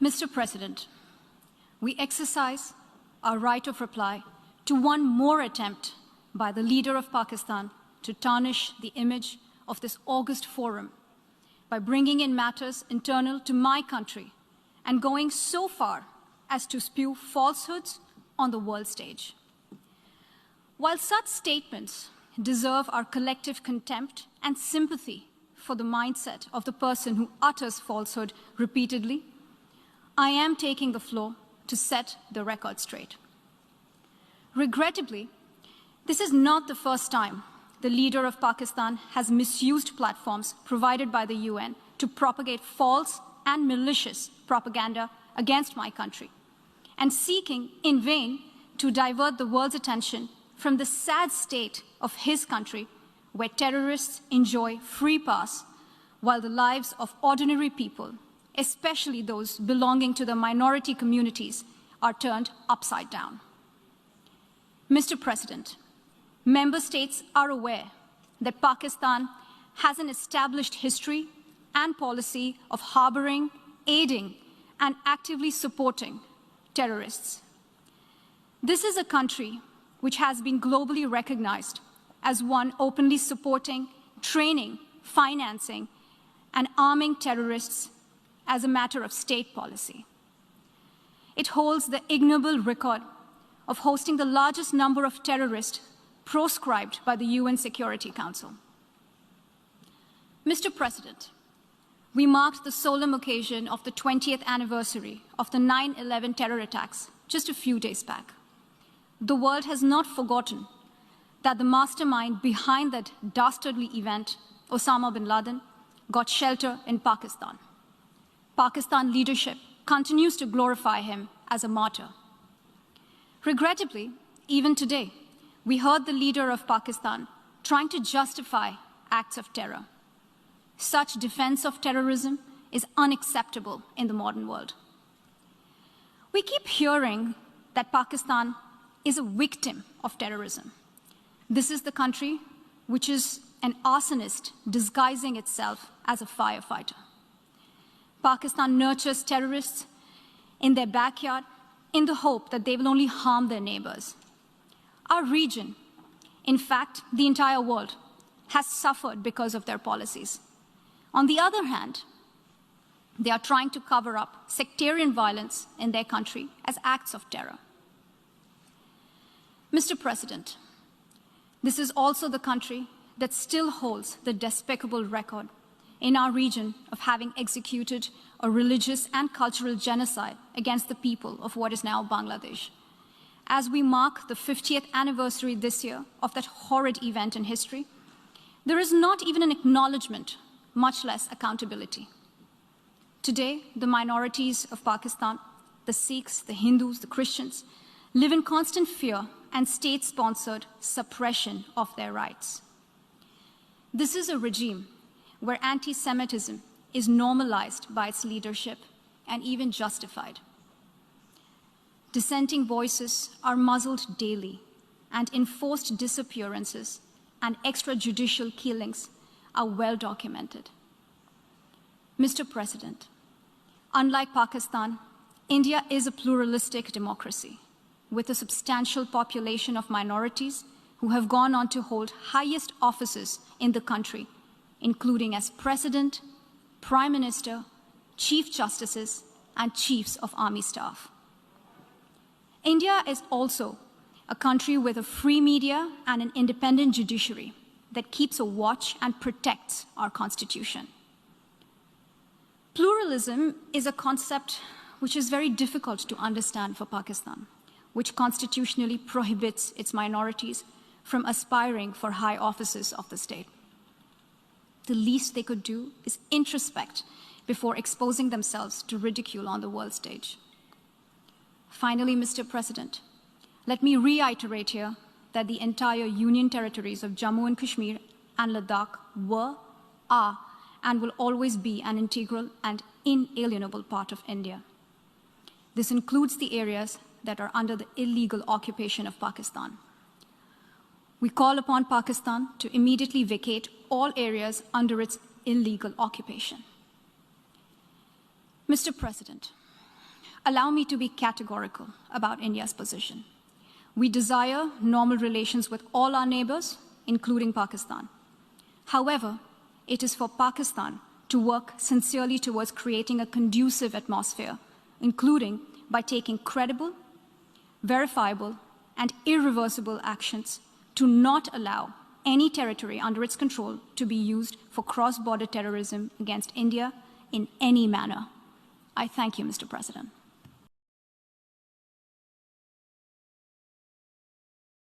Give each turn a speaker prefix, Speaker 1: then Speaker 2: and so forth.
Speaker 1: Mr. President, we exercise our right of reply to one more attempt by the leader of Pakistan to tarnish the image of this august forum by bringing in matters internal to my country and going so far as to spew falsehoods on the world stage. While such statements deserve our collective contempt and sympathy for the mindset of the person who utters falsehood repeatedly, I am taking the floor to set the record straight. Regrettably, this is not the first time the leader of Pakistan has misused platforms provided by the UN to propagate false and malicious propaganda against my country, and seeking in vain to divert the world's attention from the sad state of his country, where terrorists enjoy free pass while the lives of ordinary people, especially those belonging to the minority communities, are turned upside down. Mr. President, member states are aware that Pakistan has an established history and policy of harboring, aiding, and actively supporting terrorists. This is a country which has been globally recognized as one openly supporting, training, financing, and arming terrorists as a matter of state policy. It holds the ignoble record of hosting the largest number of terrorists proscribed by the UN Security Council. Mr. President, we marked the solemn occasion of the 20th anniversary of the 9/11 terror attacks just a few days back. The world has not forgotten that the mastermind behind that dastardly event, Osama bin Laden, got shelter in Pakistan. Pakistan leadership continues to glorify him as a martyr. Regrettably, even today, we heard the leader of Pakistan trying to justify acts of terror. Such defense of terrorism is unacceptable in the modern world. We keep hearing that Pakistan is a victim of terrorism. This is the country which is an arsonist disguising itself as a firefighter. Pakistan nurtures terrorists in their backyard in the hope that they will only harm their neighbors. Our region, in fact, the entire world, has suffered because of their policies. On the other hand, they are trying to cover up sectarian violence in their country as acts of terror. Mr. President, this is also the country that still holds the despicable record in our region of having executed a religious and cultural genocide against the people of what is now Bangladesh. As we mark the 50th anniversary this year of that horrid event in history, there is not even an acknowledgement, much less accountability. Today, the minorities of Pakistan, the Sikhs, the Hindus, the Christians, live in constant fear and state-sponsored suppression of their rights. This is a regime where anti-Semitism is normalized by its leadership and even justified. Dissenting voices are muzzled daily, and enforced disappearances and extrajudicial killings are well documented. Mr. President, unlike Pakistan, India is a pluralistic democracy with a substantial population of minorities who have gone on to hold highest offices in the country, including as President, Prime Minister, Chief Justices, and Chiefs of Army Staff. India is also a country with a free media and an independent judiciary that keeps a watch and protects our Constitution. Pluralism is a concept which is very difficult to understand for Pakistan, which constitutionally prohibits its minorities from aspiring for high offices of the state. The least they could do is introspect before exposing themselves to ridicule on the world stage. Finally, Mr. President, let me reiterate here that the entire Union territories of Jammu and Kashmir and Ladakh were, are, and will always be an integral and inalienable part of India. This includes the areas that are under the illegal occupation of Pakistan. We call upon Pakistan to immediately vacate all areas under its illegal occupation. Mr. President, allow me to be categorical about India's position. We desire normal relations with all our neighbors, including Pakistan. However, it is for Pakistan to work sincerely towards creating a conducive atmosphere, including by taking credible, verifiable, and irreversible actions to not allow any territory under its control to be used for cross-border terrorism against India in any manner. I thank you, Mr. President.